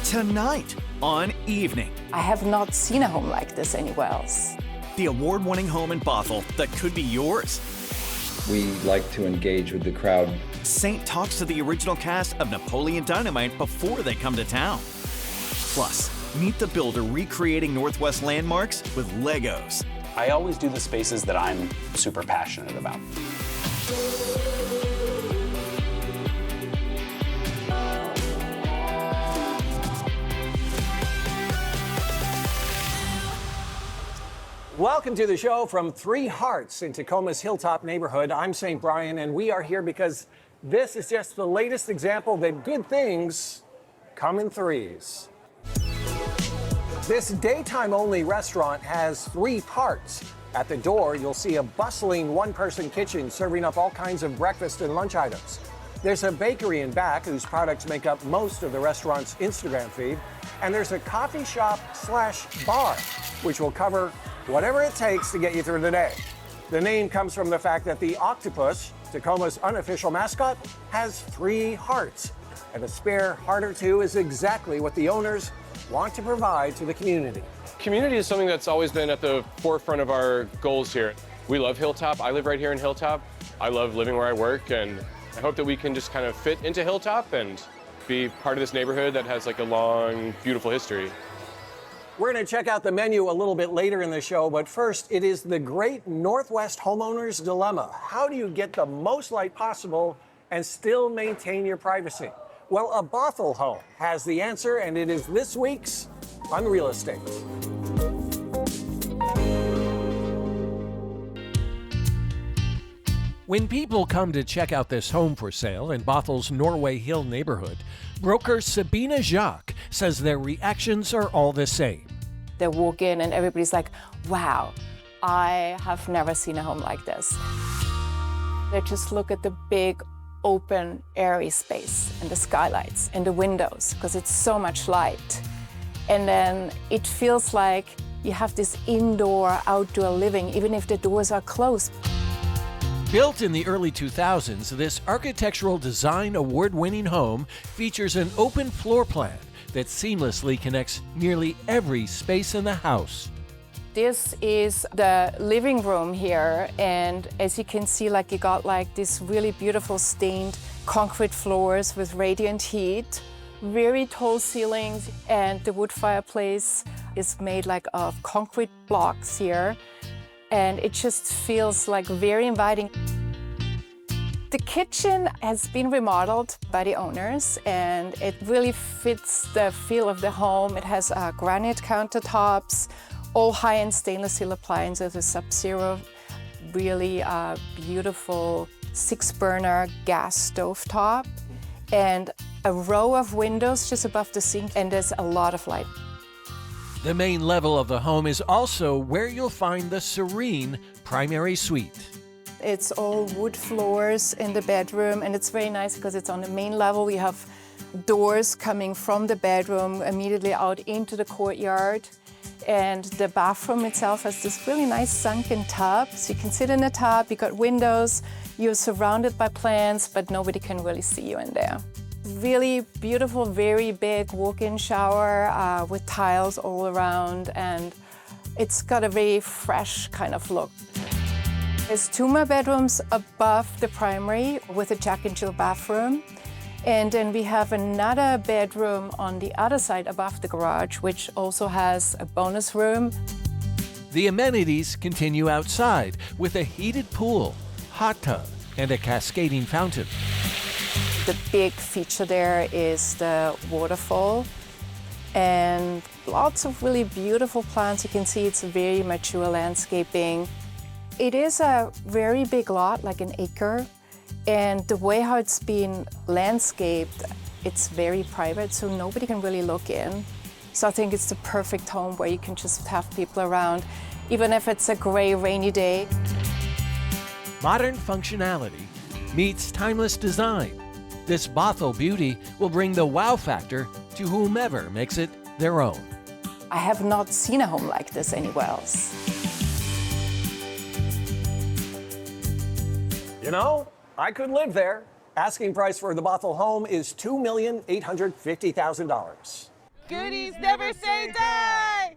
tonight on Evening. I have not seen a home like this anywhere else. The award-winning home in Bothell that could be yours. We like to engage with the crowd. Saint talks to the original cast of Napoleon Dynamite before they come to town. Plus, meet the builder recreating Northwest landmarks with Legos. I always do the spaces that I'm super passionate about. Welcome to the show from Three Hearts in Tacoma's Hilltop neighborhood. I'm St. Brian, and we are here because this is just the latest example that good things come in threes. This daytime-only restaurant has three parts. At the door, you'll see a bustling one-person kitchen serving up all kinds of breakfast and lunch items. There's a bakery in back whose products make up most of the restaurant's Instagram feed. And there's a coffee shop/bar, which will cover whatever it takes to get you through the day. The name comes from the fact that the octopus, Tacoma's unofficial mascot, has three hearts. And a spare heart or two is exactly what the owners want to provide to the community. Community is something that's always been at the forefront of our goals here. We love Hilltop. I live right here in Hilltop. I love living where I work, and I hope that we can just kind of fit into Hilltop and be part of this neighborhood that has like a long, beautiful history. We're going to check out the menu a little bit later in the show, but first, it is the great Northwest homeowner's dilemma. How do you get the most light possible and still maintain your privacy? Well, a Bothell home has the answer, and it is this week's On Real Estate. When people come to check out this home for sale in Bothell's Norway Hill neighborhood, broker Sabina Jacques says their reactions are all the same. They walk in and everybody's like, wow, I have never seen a home like this. They just look at the big, open, airy space and the skylights and the windows because it's so much light. And then it feels like you have this indoor-outdoor living, even if the doors are closed. Built in the early 2000s, this architectural design award-winning home features an open floor plan that seamlessly connects nearly every space in the house. This is the living room here, and as you can see, like you got like this really beautiful stained concrete floors with radiant heat, very tall ceilings, and the wood fireplace is made like of concrete blocks here. And it just feels like very inviting. The kitchen has been remodeled by the owners, and it really fits the feel of the home. It has granite countertops, all high-end stainless steel appliances, a Sub-Zero, really beautiful 6-burner gas stovetop, and a row of windows just above the sink, and there's a lot of light. The main level of the home is also where you'll find the serene primary suite. It's all wood floors in the bedroom, and it's very nice because it's on the main level. We have doors coming from the bedroom immediately out into the courtyard. And the bathroom itself has this really nice sunken tub. So you can sit in the tub, you got windows, you're surrounded by plants, but nobody can really see you in there. Really beautiful, very big walk-in shower with tiles all around, and it's got a very fresh kind of look. There's 2 more bedrooms above the primary with a Jack and Jill bathroom. And then we have another bedroom on the other side above the garage, which also has a bonus room. The amenities continue outside with a heated pool, hot tub, and a cascading fountain. The big feature there is the waterfall, and lots of really beautiful plants. You can see it's very mature landscaping. It is a very big lot, like an acre, and the way how it's been landscaped, it's very private, so nobody can really look in. So I think it's the perfect home where you can just have people around, even if it's a gray, rainy day. Modern functionality meets timeless design. This Bothell beauty will bring the wow factor to whomever makes it their own. I have not seen a home like this anywhere else. You know, I could live there. Asking price for the Bothell home is $2,850,000. Goonies never say die!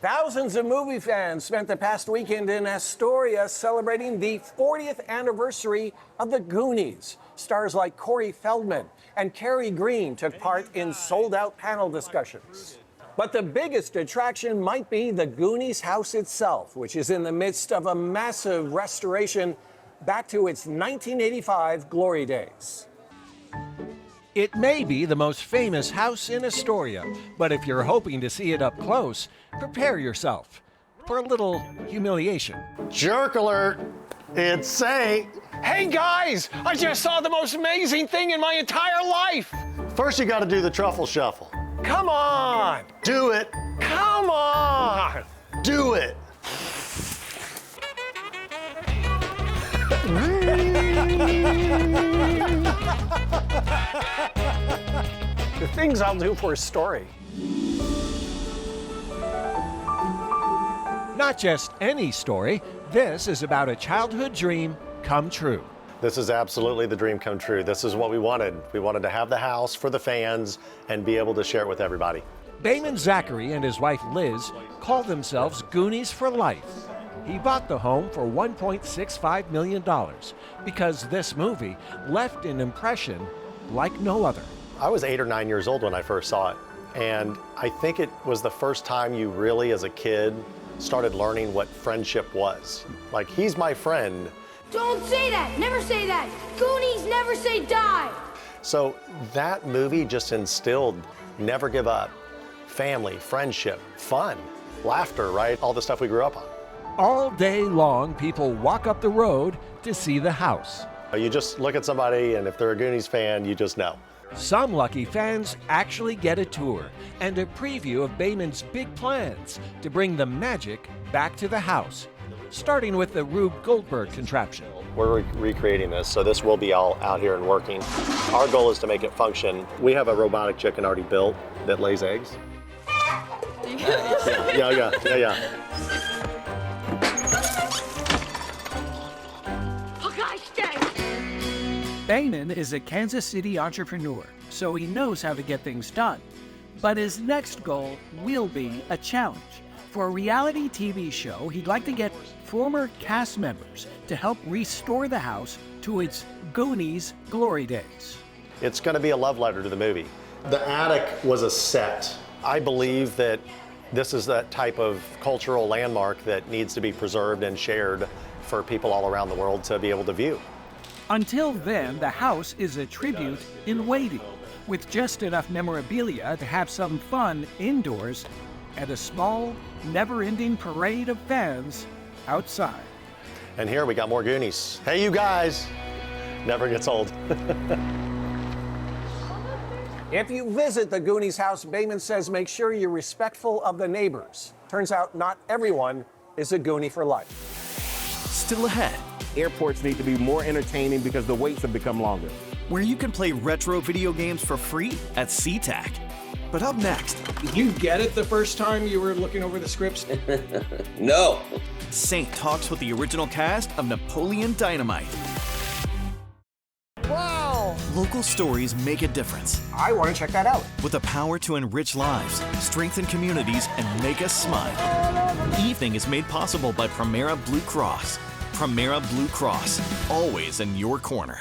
Thousands of movie fans spent the past weekend in Astoria celebrating the 40th anniversary of the Goonies. Stars like Corey Feldman and Carrie Green took part in sold-out panel discussions. But the biggest attraction might be the Goonies house itself, which is in the midst of a massive restoration back to its 1985 glory days. It may be the most famous house in Astoria, but if you're hoping to see it up close, prepare yourself for a little humiliation. Jerk alert! It's Saint. Hey guys, I just saw the most amazing thing in my entire life. First, you got to do the truffle shuffle. Come on. Do it. Come on. Do it. The things I'll do for a story. Not just any story, this is about a childhood dream come true. This is absolutely the dream come true. This is what we wanted. We wanted to have the house for the fans and be able to share it with everybody. Bayman Zachary and his wife Liz call themselves Goonies for life. He bought the home for $1.65 million because this movie left an impression like no other. I was 8 or 9 years old when I first saw it, and I think it was the first time you really, as a kid, started learning what friendship was. Like, he's my friend. Don't say that! Never say that! Goonies never say die! So that movie just instilled never give up, family, friendship, fun, laughter, right? All the stuff we grew up on. All day long, people walk up the road to see the house. You just look at somebody, and if they're a Goonies fan, you just know. Some lucky fans actually get a tour and a preview of Bayman's big plans to bring the magic back to the house, starting with the Rube Goldberg contraption. We're recreating this, so this will be all out here and working. Our goal is to make it function. We have a robotic chicken already built that lays eggs. Yeah. Bayman is a Kansas City entrepreneur, so he knows how to get things done. But his next goal will be a challenge. For a reality TV show, he'd like to get former cast members to help restore the house to its Goonies glory days. It's going to be a love letter to the movie. The attic was a set. I believe that this is that type of cultural landmark that needs to be preserved and shared for people all around the world to be able to view. Until then, the house is a tribute in waiting, with just enough memorabilia to have some fun indoors and a small, never-ending parade of fans outside. And here we got more Goonies. Hey, you guys! Never gets old. If you visit the Goonies house, Bayman says make sure you're respectful of the neighbors. Turns out not everyone is a Goonie for life. Still ahead, airports need to be more entertaining because the waits have become longer. where you can play retro video games for free at SeaTac. But up next... Did you get it the first time you were looking over the scripts? No. Saint talks with the original cast of Napoleon Dynamite. Wow! Local stories make a difference. I want to check that out. With the power to enrich lives, strengthen communities, and make us smile. Evening is made possible by Primera Blue Cross. Primera Blue Cross, always in your corner.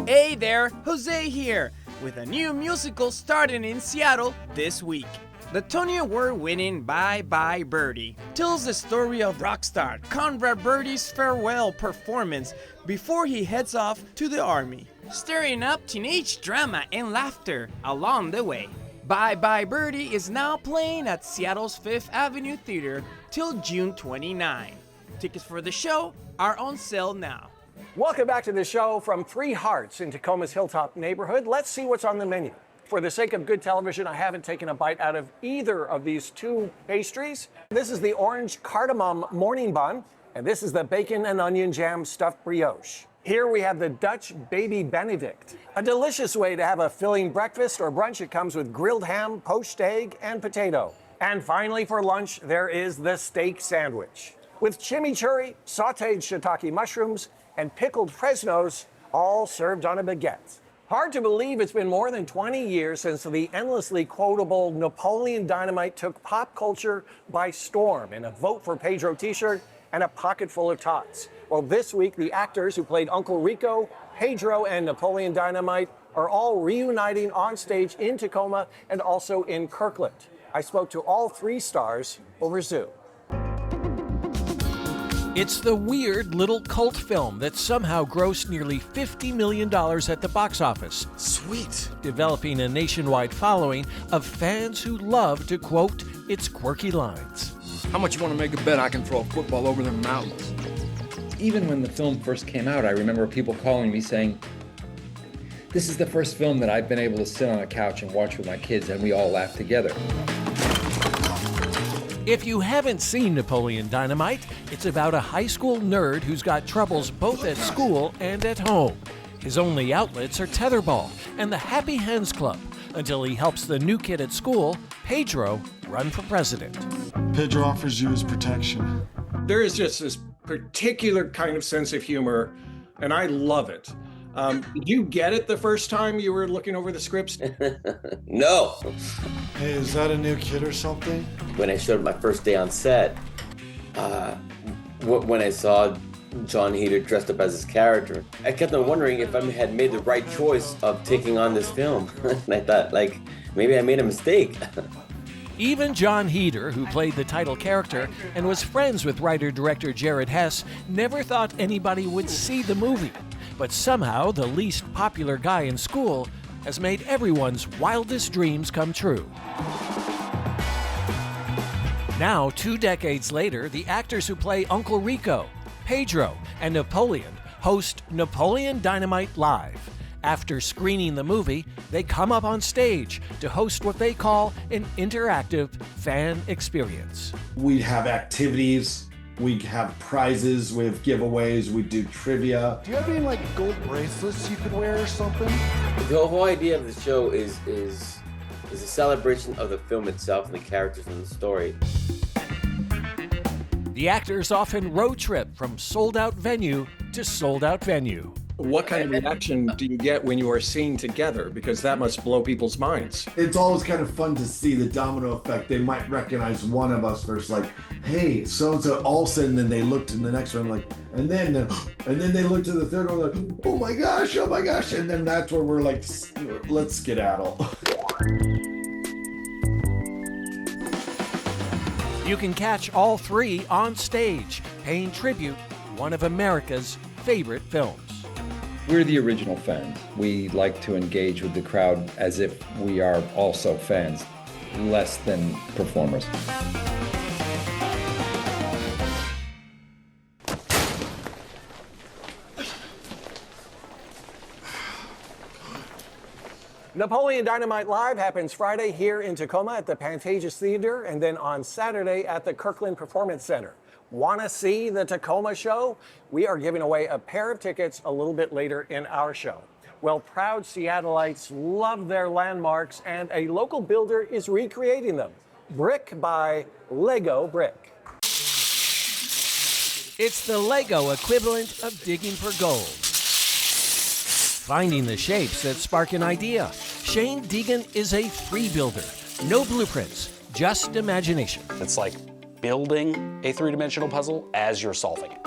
Hey there, Jose here, with a new musical starting in Seattle this week. The Tony Award-winning Bye Bye Birdie tells the story of rock star Conrad Birdie's farewell performance before he heads off to the army, stirring up teenage drama and laughter along the way. Bye Bye Birdie is now playing at Seattle's Fifth Avenue Theater till June 29. Tickets for the show are on sale now. Welcome back to the show from Three Hearts in Tacoma's Hilltop neighborhood. Let's see what's on the menu. For the sake of good television, I haven't taken a bite out of either of these two pastries. This is the orange cardamom morning bun, and this is the bacon and onion jam stuffed brioche. Here we have the Dutch Baby Benedict, a delicious way to have a filling breakfast or brunch. It comes with grilled ham, poached egg, and potato. And finally for lunch, there is the steak sandwich with chimichurri, sauteed shiitake mushrooms, and pickled Fresnos, all served on a baguette. Hard to believe it's been more than 20 years since the endlessly quotable Napoleon Dynamite took pop culture by storm in a Vote for Pedro t-shirt and a pocket full of tots. Well, this week, the actors who played Uncle Rico, Pedro, and Napoleon Dynamite are all reuniting on stage in Tacoma and also in Kirkland. I spoke to all three stars over Zoom. It's the weird little cult film that somehow grossed nearly $50 million at the box office. Sweet. Developing a nationwide following of fans who love to quote its quirky lines. How much you want to make a bet I can throw a football over the mountains? Even when the film first came out, I remember people calling me saying, "This is the first film that I've been able to sit on a couch and watch with my kids, and we all laugh together." If you haven't seen Napoleon Dynamite, it's about a high school nerd who's got troubles both at school and at home. His only outlets are tetherball and the Happy Hands Club, until he helps the new kid at school, Pedro, run for president. Pedro offers you his protection. There is just this particular kind of sense of humor, and I love it. Did you get it the first time you were looking over the scripts? No. Hey, is that a new kid or something? When I showed my first day on set, when I saw John Heder dressed up as his character, I kept on wondering if I had made the right choice of taking on this film. And I thought, like, maybe I made a mistake. Even John Heder, who played the title character and was friends with writer-director Jared Hess, never thought anybody would see the movie. But somehow, the least popular guy in school has made everyone's wildest dreams come true. Now, 2 decades later, the actors who play Uncle Rico, Pedro, and Napoleon host Napoleon Dynamite Live. After screening the movie, they come up on stage to host what they call an interactive fan experience. We have activities, we have prizes, we have giveaways, we do trivia. Do you have any like gold bracelets you could wear or something? The whole idea of the show is a celebration of the film itself and the characters and the story. The actors often road trip from sold-out venue to sold-out venue. What kind of reaction do you get when you are seen together? Because that must blow people's minds. It's always kind of fun to see the domino effect. They might recognize one of us first, like, hey, so-and-so, all of a sudden, then they look to the next one, like, and then they look to the third one, like, oh my gosh, and then that's where we're like, let's skedaddle. You can catch all three on stage, paying tribute to one of America's favorite films. We're the original fans. We like to engage with the crowd as if we are also fans, less than performers. Napoleon Dynamite Live happens Friday here in Tacoma at the Pantages Theater and then on Saturday at the Kirkland Performance Center. Want to see the Tacoma show? We are giving away a pair of tickets a little bit later in our show. Well, proud Seattleites love their landmarks and a local builder is recreating them. Brick by Lego Brick. It's the Lego equivalent of digging for gold. Finding the shapes that spark an idea. Shane Deegan is a free builder. No blueprints, just imagination. It's like building a three-dimensional puzzle as you're solving it.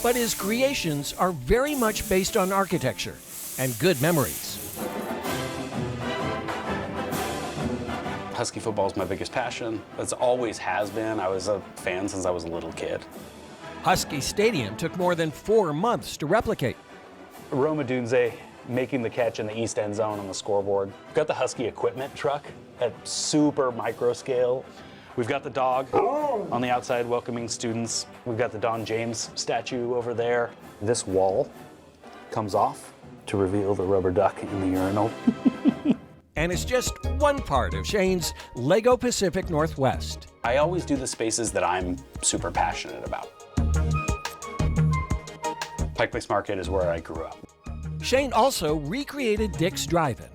But his creations are very much based on architecture and good memories. Husky football is my biggest passion. It always has been. I was a fan since I was a little kid. Husky Stadium took more than 4 months to replicate. Roma Dunze making the catch in the east end zone on the scoreboard. We've got the Husky equipment truck at super micro scale. We've got the dog on the outside welcoming students. We've got the Don James statue over there. This wall comes off to reveal the rubber duck in the urinal. And it's just one part of Shane's Lego Pacific Northwest. I always do the spaces that I'm super passionate about. Pike Place Market is where I grew up. Shane also recreated Dick's Drive-In.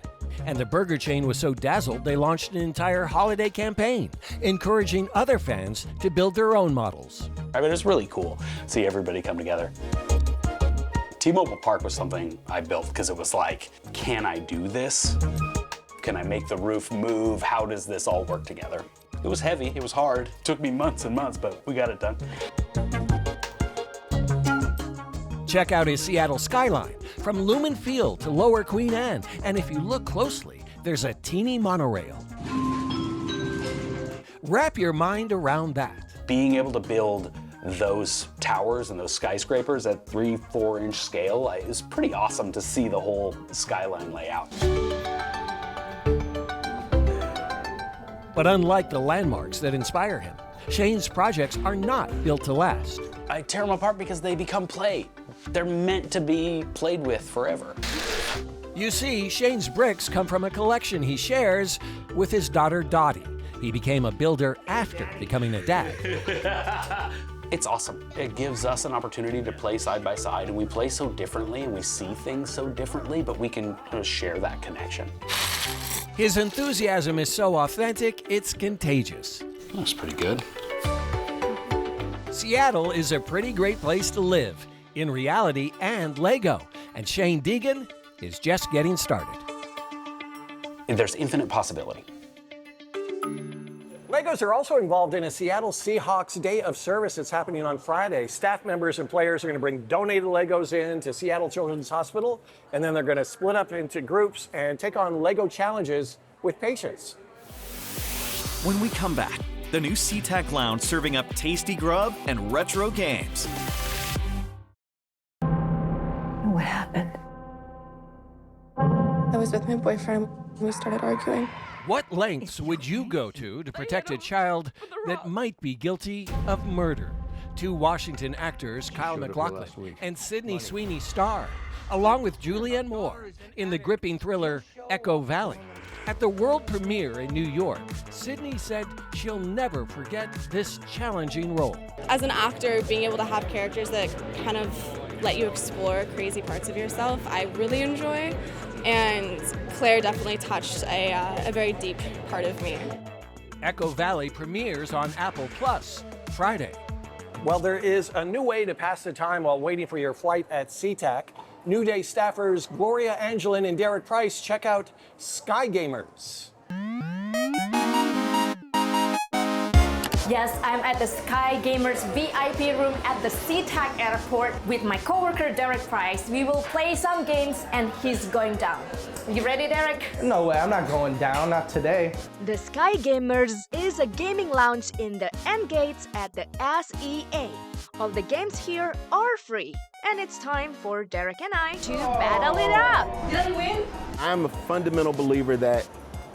And the burger chain was so dazzled, they launched an entire holiday campaign, encouraging other fans to build their own models. I mean, it's really cool to see everybody come together. T-Mobile Park was something I built because it was like, can I do this? Can I make the roof move? How does this all work together? It was heavy, it was hard. It took me months and months, but we got it done. Check out his Seattle skyline from Lumen Field to Lower Queen Anne. And if you look closely, there's a teeny monorail. Wrap your mind around that. Being able to build those towers and those skyscrapers at 3-4 inch scale is pretty awesome to see the whole skyline layout. But unlike the landmarks that inspire him, Shane's projects are not built to last. I tear them apart because they become play. They're meant to be played with forever. You see, Shane's bricks come from a collection he shares with his daughter Dottie. He became a builder after becoming a dad. It's awesome. It gives us an opportunity to play side by side, and we play so differently and we see things so differently, but we can share that connection. His enthusiasm is so authentic, it's contagious. That's pretty good. Seattle is a pretty great place to live, in reality and Lego, and Shane Deegan is just getting started. There's infinite possibility. Legos are also involved in a Seattle Seahawks Day of Service that's happening on Friday. Staff members and players are going to bring donated Legos in to Seattle Children's Hospital, and then they're going to split up into groups and take on Lego challenges with patients. When we come back, the new SeaTac Lounge serving up tasty grub and retro games. What happened? I was with my boyfriend. We started arguing. What lengths would you go to protect a child that might be guilty of murder? Two Washington actors, Kyle MacLachlan and Sydney Sweeney, star, along with Julianne Moore, in the gripping thriller Echo Valley. At the world premiere in New York, Sydney said she'll never forget this challenging role. As an actor, being able to have characters that kind of let you explore crazy parts of yourself, I really enjoy. And Claire definitely touched a very deep part of me. Echo Valley premieres on Apple Plus Friday. Well, there is a new way to pass the time while waiting for your flight at SeaTac. New Day staffers Gloria Angelin and Derek Price check out Sky Gamerz. Yes, I'm at the Sky Gamerz VIP room at the SeaTac airport with my coworker Derek Price. We will play some games and he's going down. You ready, Derek? No way, I'm not going down, not today. The Sky Gamerz is a gaming lounge in the end gates at the SEA. All the games here are free. And it's time for Derek and I to battle it out. Did I win? I'm a fundamental believer that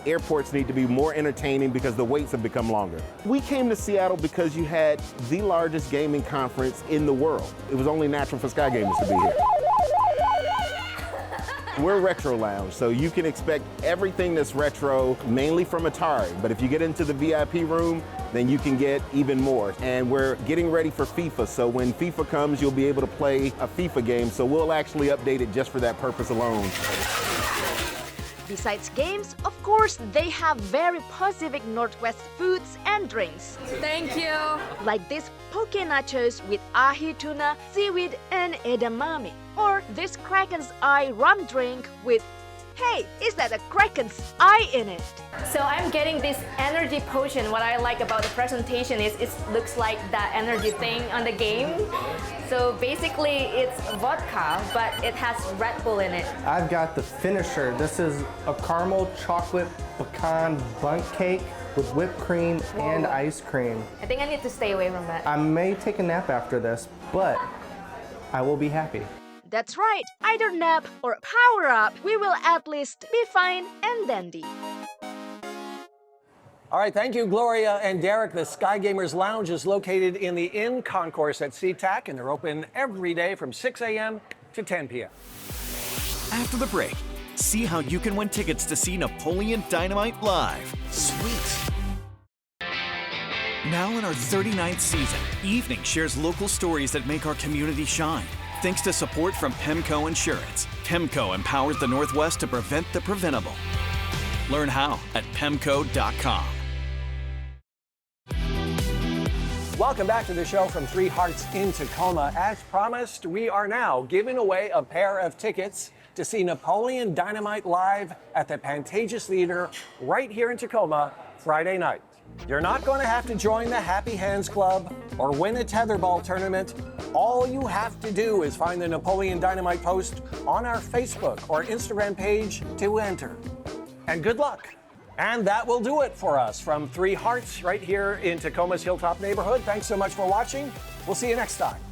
airports need to be more entertaining because the waits have become longer. We came to Seattle because you had the largest gaming conference in the world. It was only natural for Sky Gamerz to be here. We're a retro lounge, so you can expect everything that's retro, mainly from Atari. But if you get into the VIP room, then you can get even more. And we're getting ready for FIFA, so when FIFA comes, you'll be able to play a FIFA game, so we'll actually update it just for that purpose alone. Besides games, of course, they have very Pacific Northwest foods and drinks. Thank you. Like this poke nachos with ahi tuna, seaweed, and edamame. Or this Kraken's Eye rum drink with, hey, is that a Kraken's Eye in it? So I'm getting this energy potion. What I like about the presentation is it looks like that energy thing on the game. So basically it's vodka, but it has Red Bull in it. I've got the finisher. This is a caramel chocolate pecan bundt cake with whipped cream and ice cream. I think I need to stay away from that. I may take a nap after this, but I will be happy. That's right, either nap or power up, we will at least be fine and dandy. All right, thank you, Gloria and Derek. The Sky Gamerz Lounge is located in the Inn Concourse at SeaTac, and they're open every day from 6 a.m. to 10 p.m. After the break, see how you can win tickets to see Napoleon Dynamite live. Sweet. Now in our 39th season, Evening shares local stories that make our community shine. Thanks to support from PEMCO Insurance. PEMCO empowers the Northwest to prevent the preventable. Learn how at PEMCO.com. Welcome back to the show from Three Hearts in Tacoma. As promised, we are now giving away a pair of tickets to see Napoleon Dynamite live at the Pantages Theater right here in Tacoma Friday night. You're not going to have to join the Happy Hands Club or win a tetherball tournament. All you have to do is find the Napoleon Dynamite post on our Facebook or Instagram page to enter. And good luck. And that will do it for us from Three Hearts right here in Tacoma's Hilltop neighborhood. Thanks so much for watching. We'll see you next time.